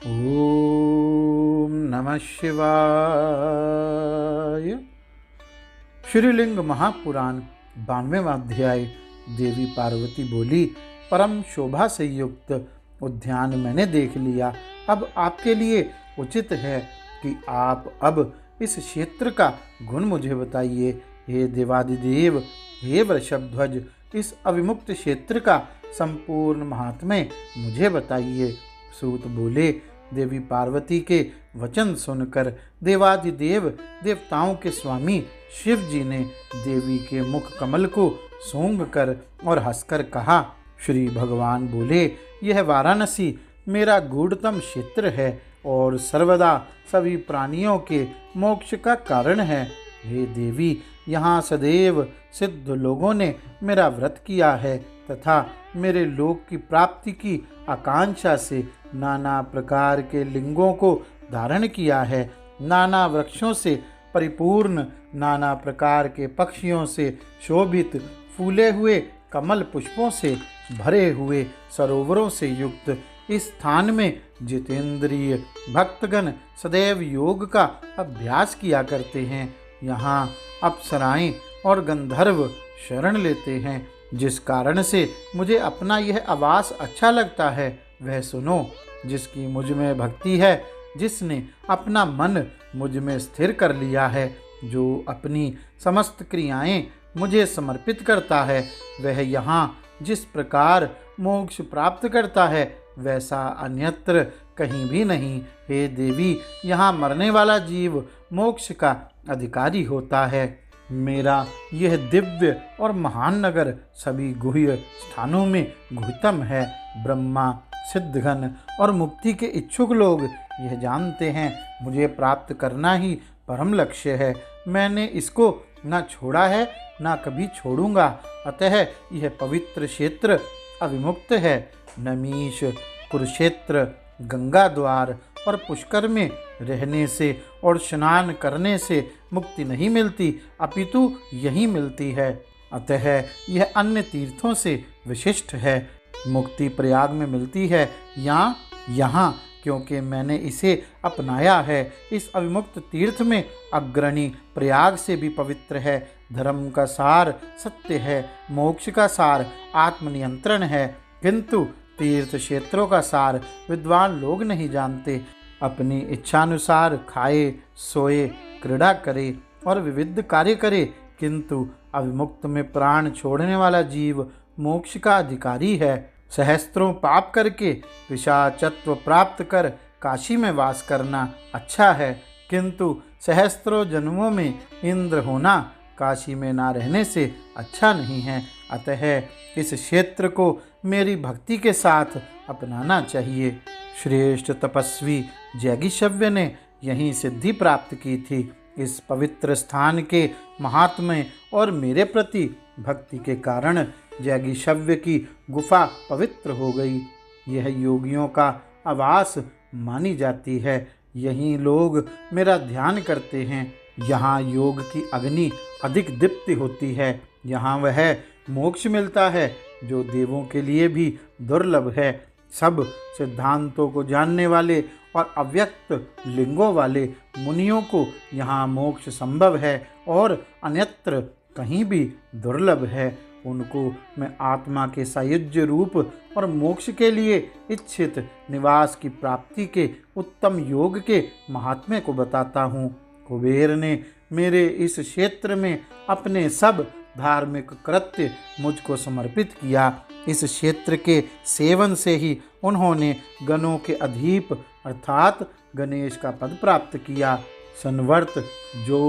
ओम नमः शिवाय। श्रीलिंग महापुराण 92वां अध्याय। देवी पार्वती बोली, परम शोभा से युक्त उद्यान मैंने देख लिया। अब आपके लिए उचित है कि आप अब इस क्षेत्र का गुण मुझे बताइए। हे देवादिदेव, हे वृषभध्वज, इस अविमुक्त क्षेत्र का संपूर्ण महात्म्य मुझे बताइए। सूत बोले, देवी पार्वती के वचन सुनकर देवादिदेव देवताओं के स्वामी शिव जी ने देवी के मुख कमल को सूंघ कर और हंसकर कहा। श्री भगवान बोले, यह वाराणसी मेरा गूढ़तम क्षेत्र है और सर्वदा सभी प्राणियों के मोक्ष का कारण है। हे देवी, यहाँ सदैव सिद्ध लोगों ने मेरा व्रत किया है तथा मेरे लोक की प्राप्ति की आकांक्षा से नाना प्रकार के लिंगों को धारण किया है। नाना वृक्षों से परिपूर्ण, नाना प्रकार के पक्षियों से शोभित, फूले हुए कमल पुष्पों से भरे हुए सरोवरों से युक्त इस स्थान में जितेंद्रिय भक्तगण सदैव योग का अभ्यास किया करते हैं। यहाँ अप्सराएं और गंधर्व शरण लेते हैं। जिस कारण से मुझे अपना यह आवास अच्छा लगता है वह सुनो। जिसकी मुझ में भक्ति है, जिसने अपना मन मुझ में स्थिर कर लिया है, जो अपनी समस्त क्रियाएं मुझे समर्पित करता है, वह यहाँ जिस प्रकार मोक्ष प्राप्त करता है वैसा अन्यत्र कहीं भी नहीं। हे देवी, यहाँ मरने वाला जीव मोक्ष का अधिकारी होता है। मेरा यह दिव्य और महान नगर सभी गुह्य स्थानों में गुह्यतम है। ब्रह्मा, सिद्धगण और मुक्ति के इच्छुक लोग यह जानते हैं मुझे प्राप्त करना ही परम लक्ष्य है। मैंने इसको न छोड़ा है न कभी छोड़ूंगा। अतः यह पवित्र क्षेत्र अविमुक्त है। नमीश, कुरुक्षेत्र, गंगा द्वार और पुष्कर में रहने से और स्नान करने से मुक्ति नहीं मिलती, अपितु यही मिलती है। अतः यह अन्य तीर्थों से विशिष्ट है। मुक्ति प्रयाग में मिलती है या यहाँ, क्योंकि मैंने इसे अपनाया है। इस अविमुक्त तीर्थ में अग्रणी प्रयाग से भी पवित्र है। धर्म का सार सत्य है, मोक्ष का सार आत्मनियंत्रण है, किंतु तीर्थ क्षेत्रों का सार विद्वान लोग नहीं जानते। अपनी इच्छानुसार खाए, सोए, क्रीड़ा करे और विविध कार्य करे, किंतु अविमुक्त में प्राण छोड़ने वाला जीव मोक्ष का अधिकारी है। सहस्त्रों पाप करके पिशाचत्व प्राप्त कर काशी में वास करना अच्छा है, किंतु सहस्त्रों जन्मों में इंद्र होना काशी में ना रहने से अच्छा नहीं है। अतः इस क्षेत्र को मेरी भक्ति के साथ अपनाना चाहिए। श्रेष्ठ तपस्वी जैगीषव्य ने यहीं सिद्धि प्राप्त की थी। इस पवित्र स्थान के महात्म्य और मेरे प्रति भक्ति के कारण जैगीषव्य की गुफा पवित्र हो गई। यह योगियों का आवास मानी जाती है। यहीं लोग मेरा ध्यान करते हैं। यहाँ योग की अग्नि अधिक दीप्ति होती है। यहाँ वह मोक्ष मिलता है जो देवों के लिए भी दुर्लभ है। सब सिद्धांतों को जानने वाले और अव्यक्त लिंगों वाले मुनियों को यहाँ मोक्ष संभव है और अन्यत्र कहीं भी दुर्लभ है। उनको मैं आत्मा के सायुज्य रूप और मोक्ष के लिए इच्छित निवास की प्राप्ति के उत्तम योग के महात्म्य को बताता हूँ। कुबेर ने मेरे इस क्षेत्र में अपने सब धार्मिक कृत्य मुझको समर्पित किया। इस क्षेत्र के सेवन से ही उन्होंने गणों के अधीप अर्थात गणेश का पद प्राप्त किया। संवर्त जो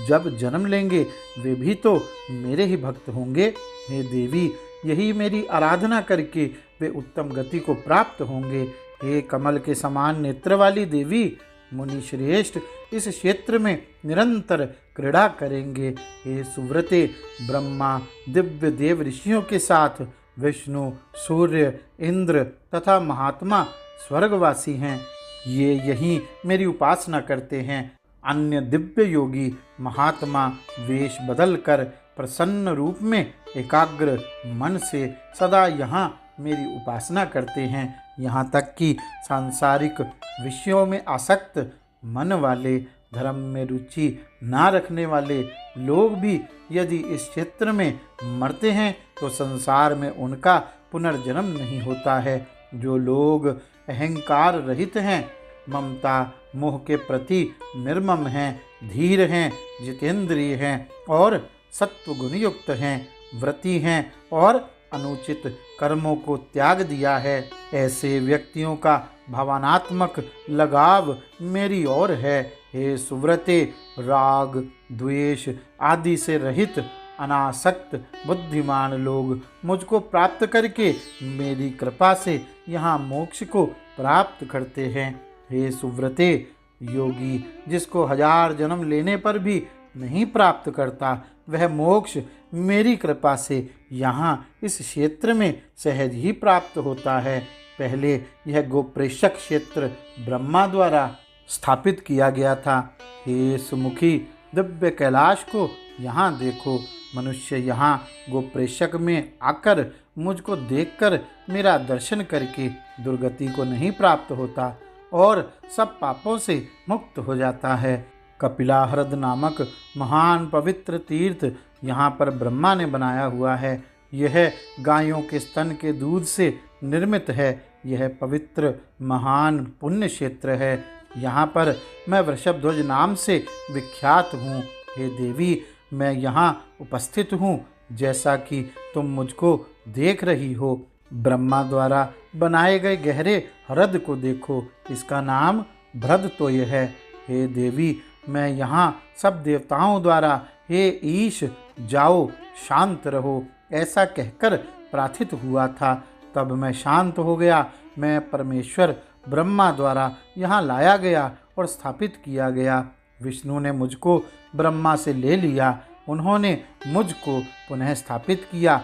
जब जन्म लेंगे वे भी तो मेरे ही भक्त होंगे। हे देवी, यही मेरी आराधना करके वे उत्तम गति को प्राप्त होंगे। हे कमल के समान नेत्र वाली देवी, मुनि श्रेष्ठ इस क्षेत्र में निरंतर क्रीड़ा करेंगे। हे सुव्रते, ब्रह्मा दिव्य देव ऋषियों के साथ विष्णु, सूर्य, इंद्र तथा महात्मा स्वर्गवासी हैं। ये यहीं मेरी उपासना करते हैं। अन्य दिव्य योगी महात्मा वेश बदलकर प्रसन्न रूप में एकाग्र मन से सदा यहाँ मेरी उपासना करते हैं। यहाँ तक कि सांसारिक विषयों में आसक्त मन वाले, धर्म में रुचि ना रखने वाले लोग भी यदि इस क्षेत्र में मरते हैं तो संसार में उनका पुनर्जन्म नहीं होता है। जो लोग अहंकार रहित हैं, ममता मोह के प्रति निर्मम हैं, धीर हैं, जितेंद्रिय हैं और सत्व गुण युक्त हैं, व्रती हैं और अनुचित कर्मों को त्याग दिया है, ऐसे व्यक्तियों का भावनात्मक लगाव मेरी ओर है। हे सुव्रते, राग द्वेष आदि से रहित अनासक्त बुद्धिमान लोग मुझको प्राप्त करके मेरी कृपा से यहाँ मोक्ष को प्राप्त करते हैं। हे सुव्रते, योगी जिसको 1000 जन्म लेने पर भी नहीं प्राप्त करता, वह मोक्ष मेरी कृपा से यहाँ इस क्षेत्र में सहज ही प्राप्त होता है। पहले यह गोप्रेषक क्षेत्र ब्रह्मा द्वारा स्थापित किया गया था। हे सुमुखी, दिव्य कैलाश को यहाँ देखो। मनुष्य यहाँ गोप्रेषक में आकर मुझको देखकर मेरा दर्शन करके दुर्गति को नहीं प्राप्त होता और सब पापों से मुक्त हो जाता है। कपिलाहृद नामक महान पवित्र तीर्थ यहाँ पर ब्रह्मा ने बनाया हुआ है। यह गायों के स्तन के दूध से निर्मित है। यह पवित्र महान पुण्य क्षेत्र है। यहाँ पर मैं वृषभध्वज नाम से विख्यात हूँ। हे देवी, मैं यहाँ उपस्थित हूँ, जैसा कि तुम मुझको देख रही हो। ब्रह्मा द्वारा बनाए गए गहरे ह्रद को देखो, इसका नाम भ्रदतोय है। हे देवी, मैं यहाँ सब देवताओं द्वारा हे ईश जाओ, शांत रहो, ऐसा कहकर प्रार्थित हुआ था। तब मैं शांत हो गया। मैं परमेश्वर ब्रह्मा द्वारा यहाँ लाया गया और स्थापित किया गया। विष्णु ने मुझको ब्रह्मा से ले लिया। उन्होंने मुझको पुनः स्थापित किया।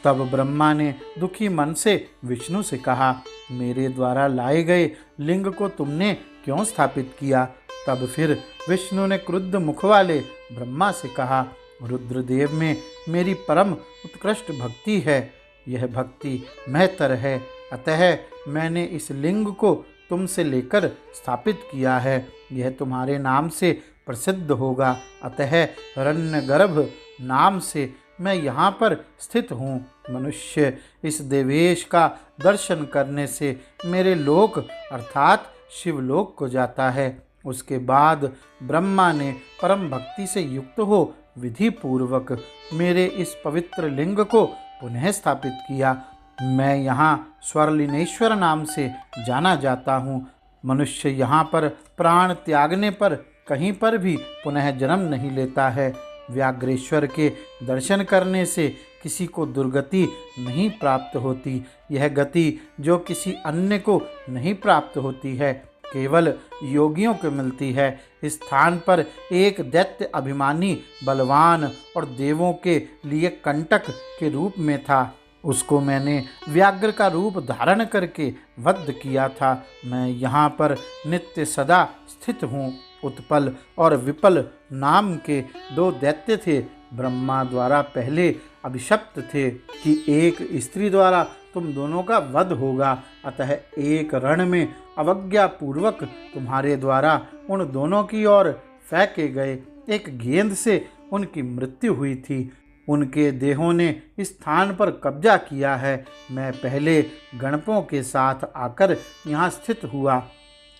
तब ब्रह्मा ने दुखी मन से विष्णु से कहा, मेरे द्वारा लाए गए लिंग को तुमने क्यों स्थापित किया? तब फिर विष्णु ने क्रुद्ध मुख वाले ब्रह्मा से कहा, रुद्रदेव में मेरी परम उत्कृष्ट भक्ति है। यह भक्ति महतर है, अतः मैंने इस लिंग को तुमसे लेकर स्थापित किया है। यह तुम्हारे नाम से प्रसिद्ध होगा, अतः हिरण्यगर्भ नाम से मैं यहाँ पर स्थित हूँ। मनुष्य इस देवेश का दर्शन करने से मेरे लोक अर्थात शिवलोक को जाता है। उसके बाद ब्रह्मा ने परम भक्ति से युक्त हो विधि पूर्वक मेरे इस पवित्र लिंग को पुनः स्थापित किया। मैं यहाँ स्वरलिनेश्वर नाम से जाना जाता हूँ। मनुष्य यहाँ पर प्राण त्यागने पर कहीं पर भी पुनः जन्म नहीं लेता है। व्याघ्रेश्वर के दर्शन करने से किसी को दुर्गति नहीं प्राप्त होती। यह गति जो किसी अन्य को नहीं प्राप्त होती है, केवल योगियों को मिलती है। इस स्थान पर एक दैत्य अभिमानी, बलवान और देवों के लिए कंटक के रूप में था। उसको मैंने व्याघ्र का रूप धारण करके वध किया था। मैं यहाँ पर नित्य सदा स्थित हूँ। उत्पल और विपल नाम के 2 दैत्य थे। ब्रह्मा द्वारा पहले अभिशप्त थे कि एक स्त्री द्वारा तुम दोनों का वध होगा, अतः एक रण में अवज्ञा पूर्वक तुम्हारे द्वारा उन दोनों की ओर फेंके गए एक गेंद से उनकी मृत्यु हुई थी। उनके देहों ने इस स्थान पर कब्जा किया है। मैं पहले गणपों के साथ आकर यहाँ स्थित हुआ,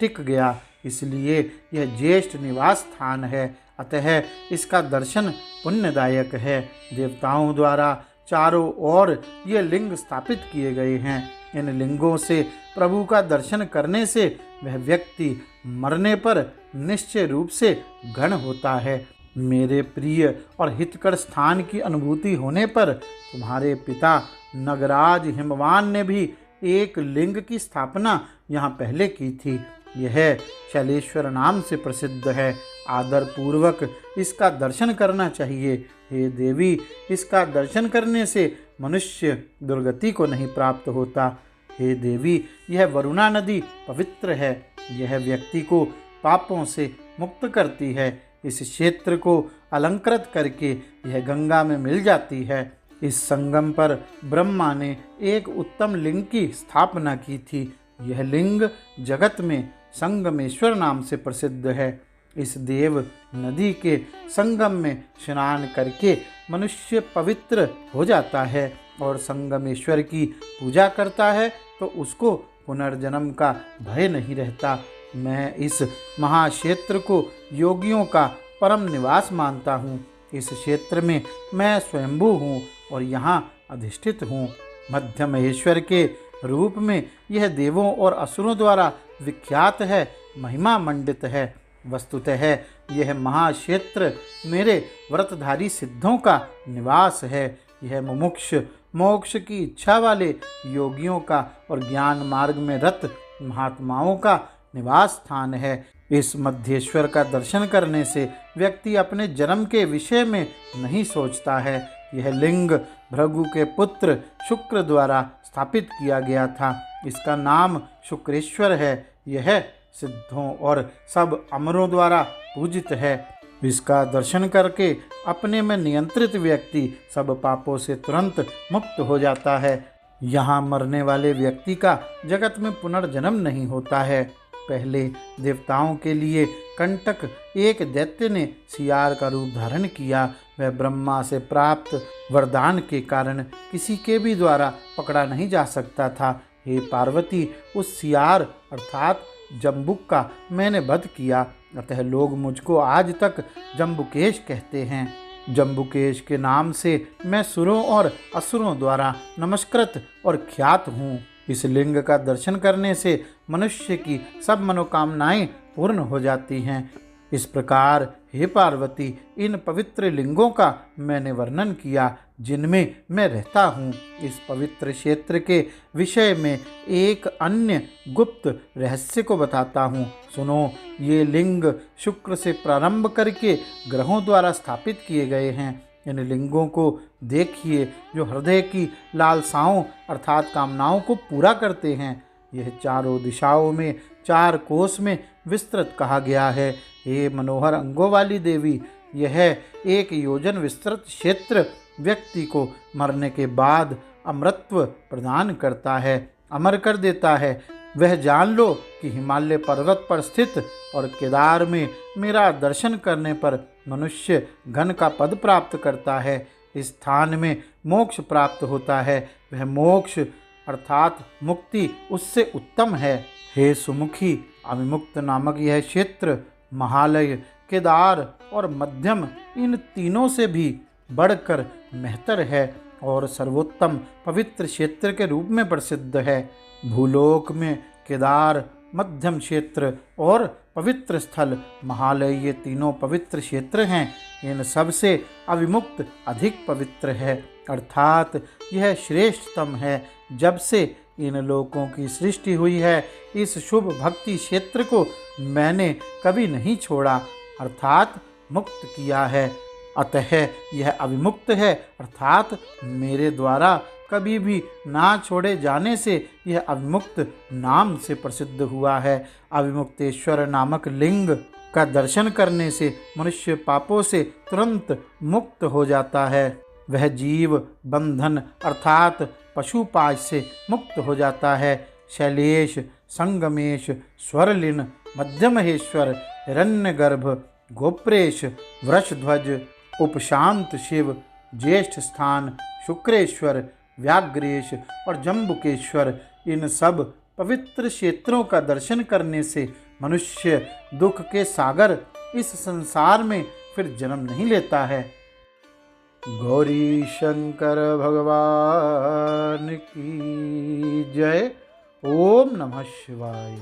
टिक गया, इसलिए यह ज्येष्ठ निवास स्थान है, अतः इसका दर्शन पुण्यदायक है। देवताओं द्वारा चारों ओर ये लिंग स्थापित किए गए हैं। इन लिंगों से प्रभु का दर्शन करने से वह व्यक्ति मरने पर निश्चय रूप से गण होता है। मेरे प्रिय और हितकर स्थान की अनुभूति होने पर तुम्हारे पिता नगराज हिमवान ने भी एक लिंग की स्थापना यहाँ पहले की थी। यह शैलेश्वर नाम से प्रसिद्ध है। आदर पूर्वक इसका दर्शन करना चाहिए। हे देवी, इसका दर्शन करने से मनुष्य दुर्गति को नहीं प्राप्त होता। हे देवी, यह वरुणा नदी पवित्र है। यह व्यक्ति को पापों से मुक्त करती है। इस क्षेत्र को अलंकृत करके यह गंगा में मिल जाती है। इस संगम पर ब्रह्मा ने एक उत्तम लिंग की स्थापना की थी। यह लिंग जगत में संगमेश्वर नाम से प्रसिद्ध है। इस देव नदी के संगम में स्नान करके मनुष्य पवित्र हो जाता है और संगमेश्वर की पूजा करता है तो उसको पुनर्जन्म का भय नहीं रहता। मैं इस महाक्षेत्र को योगियों का परम निवास मानता हूँ। इस क्षेत्र में मैं स्वयंभू हूँ और यहाँ अधिष्ठित हूँ। मध्य महेश्वर के रूप में यह देवों और असुरों द्वारा विख्यात है, महिमा मंडित है। वस्तुतः यह महाक्षेत्र मेरे व्रतधारी सिद्धों का निवास है। यह मुमुक्ष मोक्ष की इच्छा वाले योगियों का और ज्ञान मार्ग में रत महात्माओं का निवास स्थान है। इस मध्येश्वर का दर्शन करने से व्यक्ति अपने जन्म के विषय में नहीं सोचता है। यह लिंग भृगु के पुत्र शुक्र द्वारा स्थापित किया गया था। इसका नाम शुक्रेश्वर है। यह सिद्धों और सब अमरों द्वारा पूजित है। इसका दर्शन करके अपने में नियंत्रित व्यक्ति सब पापों से तुरंत मुक्त हो जाता है। यहाँ मरने वाले व्यक्ति का जगत में पुनर्जन्म नहीं होता है। पहले देवताओं के लिए कंटक एक दैत्य ने सियार का रूप धारण किया। वह ब्रह्मा से प्राप्त वरदान के कारण किसी के भी द्वारा पकड़ा नहीं जा सकता था। हे पार्वती, उस सियार अर्थात जम्बुक का मैंने वध किया, अतः लोग मुझको आज तक जम्बुकेश कहते हैं। जम्बुकेश के नाम से मैं सुरों और असुरों द्वारा नमस्कृत और ख्यात हूँ। इस लिंग का दर्शन करने से मनुष्य की सब मनोकामनाएं पूर्ण हो जाती हैं। इस प्रकार हे पार्वती, इन पवित्र लिंगों का मैंने वर्णन किया जिनमें मैं रहता हूँ। इस पवित्र क्षेत्र के विषय में एक अन्य गुप्त रहस्य को बताता हूँ। सुनो, ये लिंग शुक्र से प्रारंभ करके ग्रहों द्वारा स्थापित किए गए हैं। इन लिंगों को देखिए जो हृदय की लालसाओं अर्थात कामनाओं को पूरा करते हैं। यह चारों दिशाओं में 4 कोस में विस्तृत कहा गया है। हे मनोहर अंगों वाली देवी, यह 1 योजन विस्तृत क्षेत्र व्यक्ति को मरने के बाद अमरत्व प्रदान करता है, अमर कर देता है। वह जान लो कि हिमालय पर्वत पर स्थित और केदार में मेरा दर्शन करने पर मनुष्य घन का पद प्राप्त करता है। इस स्थान में मोक्ष प्राप्त होता है। वह मोक्ष अर्थात मुक्ति उससे उत्तम है। हे सुमुखी, अविमुक्त नामक यह क्षेत्र महालय, केदार और मध्यम इन तीनों से भी बढ़कर मेहतर है और सर्वोत्तम पवित्र क्षेत्र के रूप में प्रसिद्ध है। भूलोक में केदार, मध्यम क्षेत्र और पवित्र स्थल महालय ये तीनों पवित्र क्षेत्र हैं। इन सब से अविमुक्त अधिक पवित्र है, अर्थात यह श्रेष्ठतम है। जब से इन लोकों की सृष्टि हुई है, इस शुभ भक्ति क्षेत्र को मैंने कभी नहीं छोड़ा अर्थात मुक्त किया है। अतः यह अविमुक्त है, अर्थात मेरे द्वारा कभी भी ना छोड़े जाने से यह अविमुक्त नाम से प्रसिद्ध हुआ है। अविमुक्तेश्वर नामक लिंग का दर्शन करने से मनुष्य पापों से तुरंत मुक्त हो जाता है। वह जीव बंधन अर्थात पशुपाश से मुक्त हो जाता है। शैलेश, संगमेश, स्वरलिन, मध्यमहेश्वर, हिरण्यगर्भ, गोप्रेश, वृषध्वज, उपशांत शिव, ज्येष्ठ स्थान, शुक्रेश्वर, व्याघ्रेश और जम्बुकेश्वर इन सब पवित्र क्षेत्रों का दर्शन करने से मनुष्य दुख के सागर इस संसार में फिर जन्म नहीं लेता है। गौरी शंकर भगवान की जय। ओम नमः शिवाय।